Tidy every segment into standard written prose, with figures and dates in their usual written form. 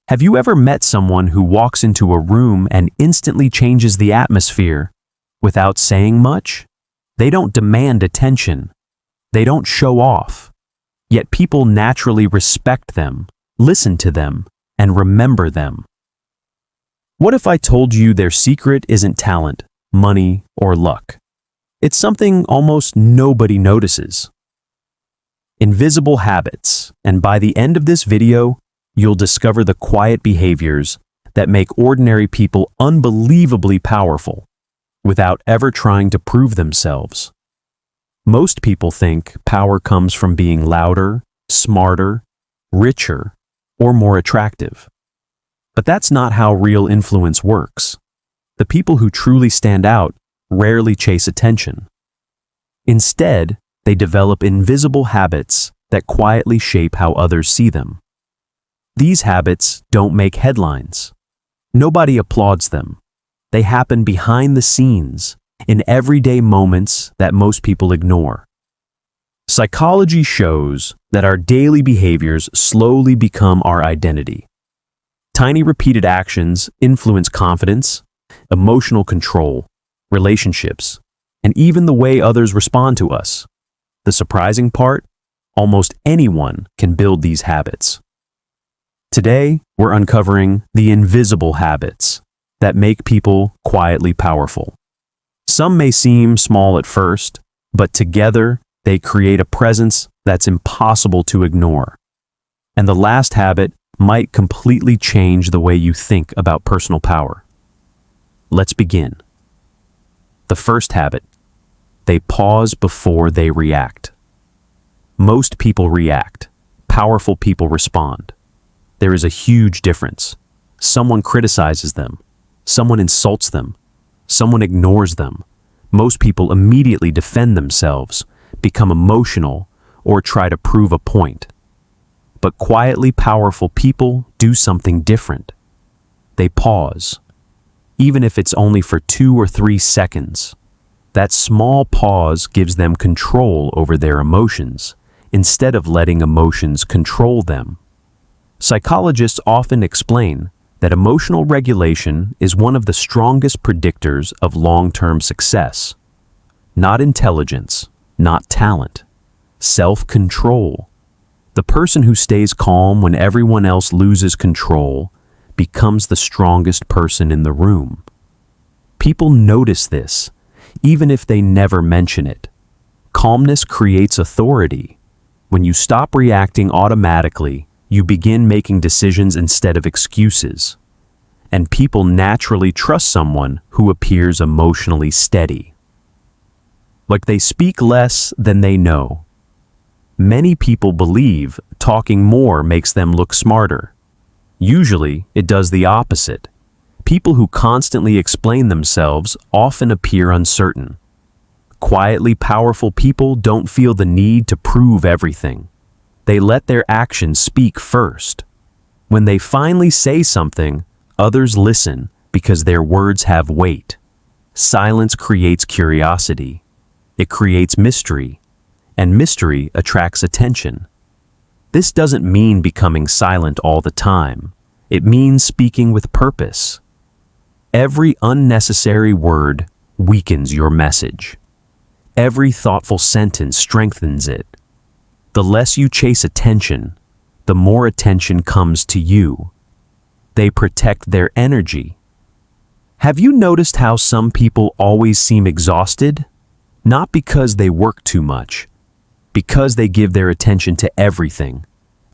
Have you ever met someone who walks into a room and instantly changes the atmosphere without saying much? They don't demand attention. They don't show off. Yet people naturally respect them, listen to them, and remember them. What if I told you their secret isn't talent, money, or luck? It's something almost nobody notices. Invisible habits, and by the end of this video, you'll discover the quiet behaviors that make ordinary people unbelievably powerful without ever trying to prove themselves. Most people think power comes from being louder, smarter, richer, or more attractive. But that's not how real influence works. The people who truly stand out rarely chase attention. Instead, they develop invisible habits that quietly shape how others see them. These habits don't make headlines. Nobody applauds them. They happen behind the scenes, in everyday moments that most people ignore. Psychology shows that our daily behaviors slowly become our identity. Tiny repeated actions influence confidence, emotional control, relationships, and even the way others respond to us. The surprising part, almost anyone can build these habits. Today, we're uncovering the invisible habits that make people quietly powerful. Some may seem small at first, but together they create a presence that's impossible to ignore. And the last habit might completely change the way you think about personal power. Let's begin. The first habit: they pause before they react. Most people react. Powerful people respond. There is a huge difference. Someone criticizes them. Someone insults them. Someone ignores them. Most people immediately defend themselves, become emotional, or try to prove a point. But quietly powerful people do something different. They pause, even if it's only for 2 or 3 seconds. That small pause gives them control over their emotions, instead of letting emotions control them. Psychologists often explain that emotional regulation is one of the strongest predictors of long-term success. Not intelligence, not talent, self-control. The person who stays calm when everyone else loses control becomes the strongest person in the room. People notice this, even if they never mention it. Calmness creates authority. When you stop reacting automatically, you begin making decisions instead of excuses. And people naturally trust someone who appears emotionally steady. Like they speak less than they know. Many people believe talking more makes them look smarter. Usually, it does the opposite. People who constantly explain themselves often appear uncertain. Quietly powerful people don't feel the need to prove everything. They let their actions speak first. When they finally say something, others listen because their words have weight. Silence creates curiosity. It creates mystery, and mystery attracts attention. This doesn't mean becoming silent all the time. It means speaking with purpose. Every unnecessary word weakens your message. Every thoughtful sentence strengthens it. The less you chase attention, the more attention comes to you. They protect their energy. Have you noticed how some people always seem exhausted? Not because they work too much, because they give their attention to everything,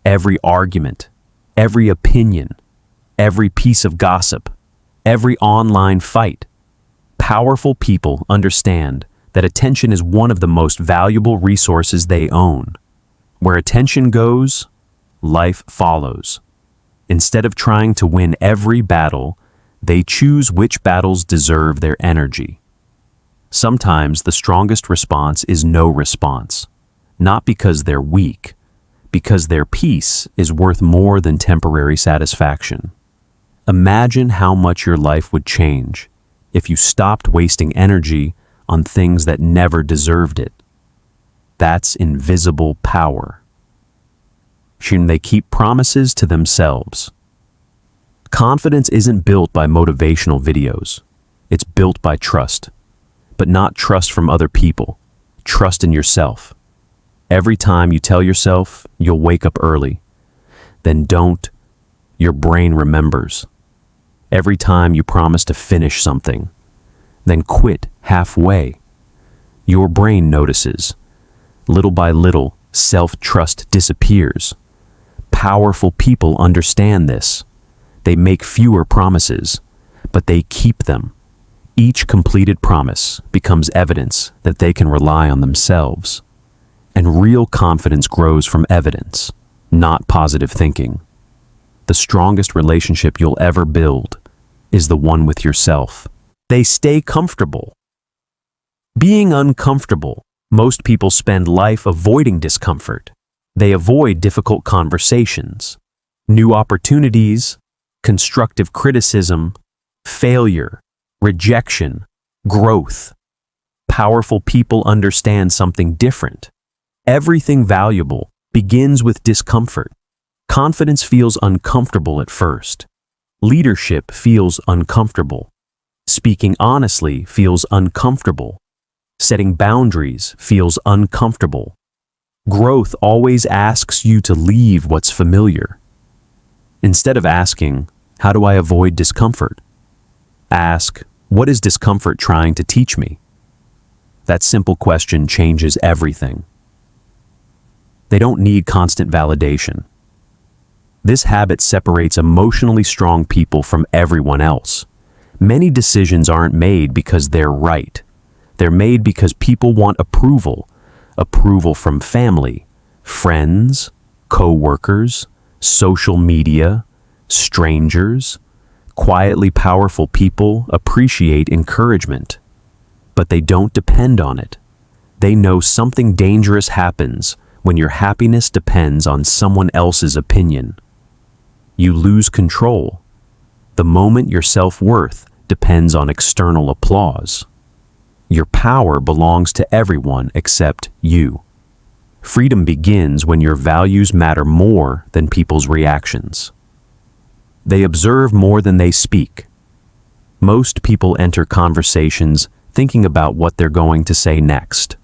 every argument, every opinion, every piece of gossip, every online fight. Powerful people understand that attention is one of the most valuable resources they own. Where attention goes, life follows. Instead of trying to win every battle, they choose which battles deserve their energy. Sometimes the strongest response is no response, not because they're weak, because their peace is worth more than temporary satisfaction. Imagine how much your life would change if you stopped wasting energy on things that never deserved it. That's invisible power. They keep promises to themselves. Confidence isn't built by motivational videos. It's built by trust. But not trust from other people. Trust in yourself. Every time you tell yourself you'll wake up early, then don't, your brain remembers. Every time you promise to finish something, then quit halfway, your brain notices. Little by little, self-trust disappears. Powerful people understand this. They make fewer promises, but they keep them. Each completed promise becomes evidence that they can rely on themselves. And real confidence grows from evidence, not positive thinking. The strongest relationship you'll ever build is the one with yourself. They stay comfortable. Being uncomfortable, most people spend life avoiding discomfort. They avoid difficult conversations, new opportunities, constructive criticism, failure, rejection, growth. Powerful people understand something different. Everything valuable begins with discomfort. Confidence feels uncomfortable at first. Leadership feels uncomfortable. Speaking honestly feels uncomfortable. Setting boundaries feels uncomfortable. Growth always asks you to leave what's familiar. Instead of asking, how do I avoid discomfort? Ask, what is discomfort trying to teach me? That simple question changes everything. They don't need constant validation. This habit separates emotionally strong people from everyone else. Many decisions aren't made because they're right. They're made because people want approval. Approval from family, friends, co-workers, social media, strangers. Quietly powerful people appreciate encouragement, but they don't depend on it. They know something dangerous happens when your happiness depends on someone else's opinion. You lose control. The moment your self-worth depends on external applause. Your power belongs to everyone except you. Freedom begins when your values matter more than people's reactions. They observe more than they speak. Most people enter conversations thinking about what they're going to say next.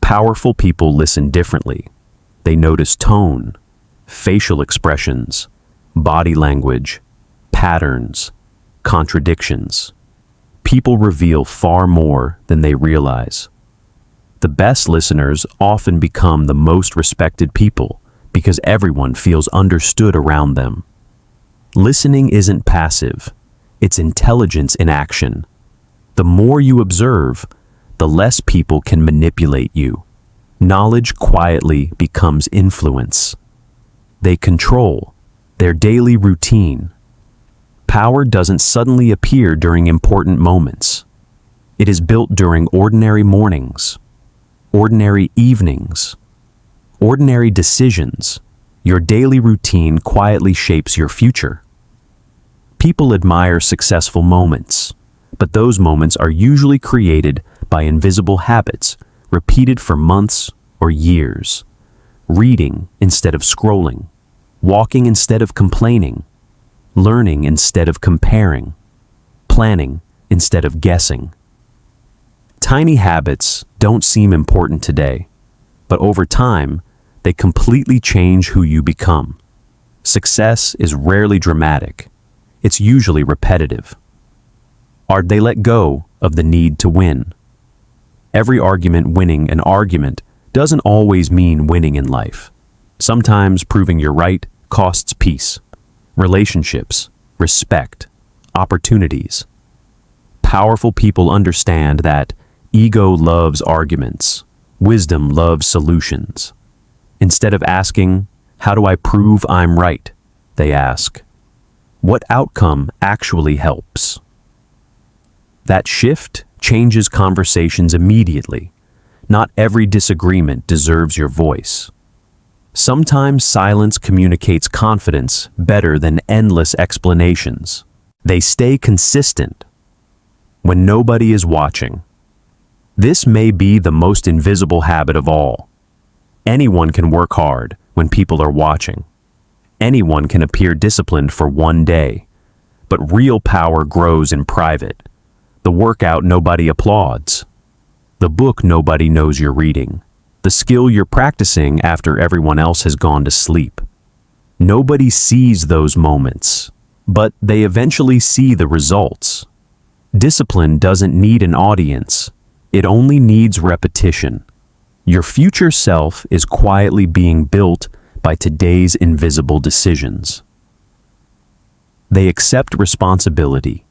Powerful people listen differently. They notice tone, facial expressions, body language, patterns, contradictions. People reveal far more than they realize. The best listeners often become the most respected people because everyone feels understood around them. Listening isn't passive, it's intelligence in action. The more you observe, the less people can manipulate you. Knowledge quietly becomes influence. They control their daily routine. Power doesn't suddenly appear during important moments. It is built during ordinary mornings, ordinary evenings, ordinary decisions. Your daily routine quietly shapes your future. People admire successful moments, but those moments are usually created by invisible habits repeated for months or years. Reading instead of scrolling, walking instead of complaining, learning instead of comparing, planning instead of guessing. Tiny habits don't seem important today, but over time, they completely change who you become. Success is rarely dramatic. It's usually repetitive. They let go of the need to win. Every argument winning an argument doesn't always mean winning in life. Sometimes proving you're right costs peace, relationships, respect, opportunities. Powerful people understand that ego loves arguments, wisdom loves solutions. Instead of asking, how do I prove I'm right? They ask, what outcome actually helps? That shift changes conversations immediately. Not every disagreement deserves your voice. Sometimes silence communicates confidence better than endless explanations. They stay consistent when nobody is watching. This may be the most invisible habit of all. Anyone can work hard when people are watching. Anyone can appear disciplined for one day, but real power grows in private. The workout nobody applauds. The book nobody knows you're reading. The skill you're practicing after everyone else has gone to sleep. Nobody sees those moments, but they eventually see the results. Discipline doesn't need an audience. It only needs repetition. Your future self is quietly being built by today's invisible decisions. They accept responsibility.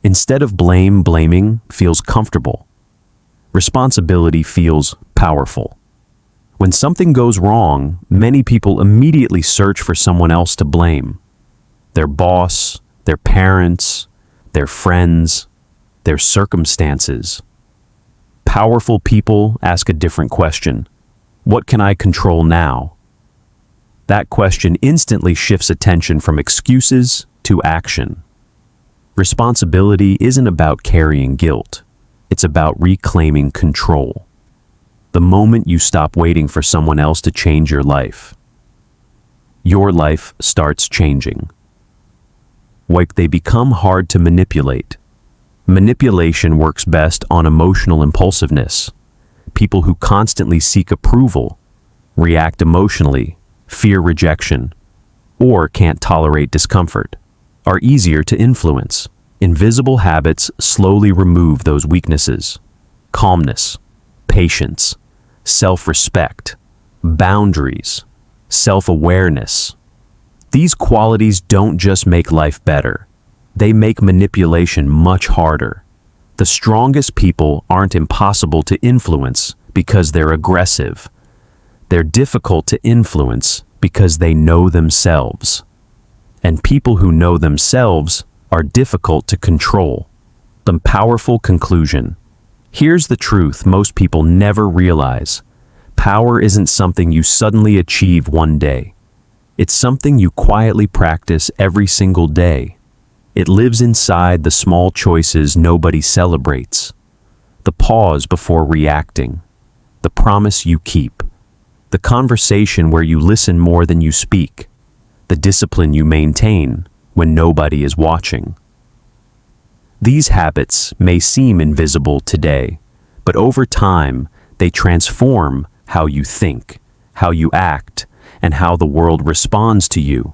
Instead of blaming feels comfortable. Responsibility feels powerful. When something goes wrong, many people immediately search for someone else to blame. Their boss, their parents, their friends, their circumstances. Powerful people ask a different question. What can I control now? That question instantly shifts attention from excuses to action. Responsibility isn't about carrying guilt. It's about reclaiming control. The moment you stop waiting for someone else to change your life starts changing. Like they become hard to manipulate. Manipulation works best on emotional impulsiveness. People who constantly seek approval, react emotionally, fear rejection, or can't tolerate discomfort, are easier to influence. Invisible habits slowly remove those weaknesses. Calmness, patience, self-respect, boundaries, self-awareness. These qualities don't just make life better. They make manipulation much harder. The strongest people aren't impossible to influence because they're aggressive. They're difficult to influence because they know themselves. And people who know themselves are difficult to control. The powerful conclusion. Here's the truth most people never realize. Power isn't something you suddenly achieve one day. It's something you quietly practice every single day. It lives inside the small choices nobody celebrates. The pause before reacting. The promise you keep. The conversation where you listen more than you speak. The discipline you maintain when nobody is watching. These habits may seem invisible today, but over time, they transform how you think, how you act, and how the world responds to you.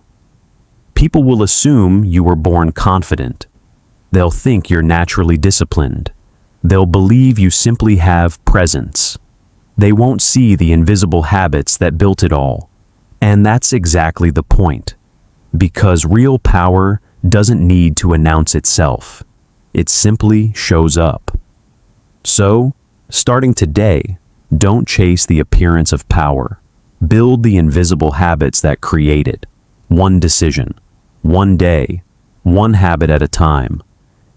People will assume you were born confident. They'll think you're naturally disciplined. They'll believe you simply have presence. They won't see the invisible habits that built it all. And that's exactly the point. Because real power doesn't need to announce itself. It simply shows up. So, starting today, don't chase the appearance of power. Build the invisible habits that create it. One decision, one day, one habit at a time.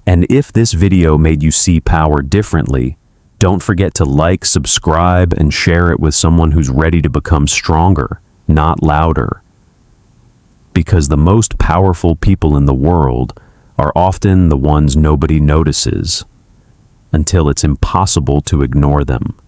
And if this video made you see power differently, don't forget to like, subscribe, and share it with someone who's ready to become stronger, not louder. Because the most powerful people in the world are often the ones nobody notices, until it's impossible to ignore them.